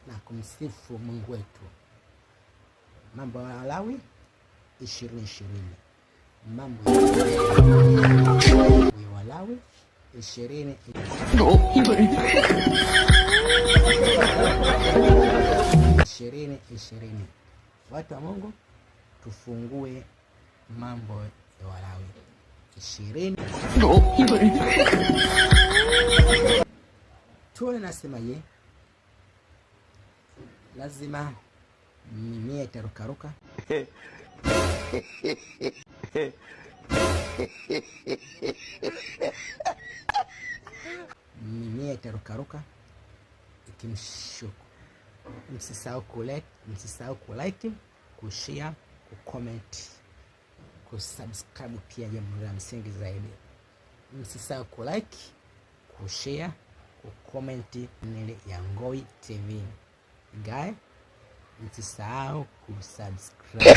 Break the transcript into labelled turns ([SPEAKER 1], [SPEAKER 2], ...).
[SPEAKER 1] na kumsifu Mungu wetu. Mambo ya Walawi 2020. Mambo ya Walawi 2020. Watu wa Mungu, tufungue mambo ya Walawi 20. Tuone nasema ye. Lazima mimea itarukaruka. Mimea itarukaruka ikimshuku. Msisahau kulike, kushare, kucomment, kusubscribe pia, jambo la msingi zaidi. Msisahau kulike, kushare, kucomment nile ya Ngoi TV. Guys, msisahau kusubscribe.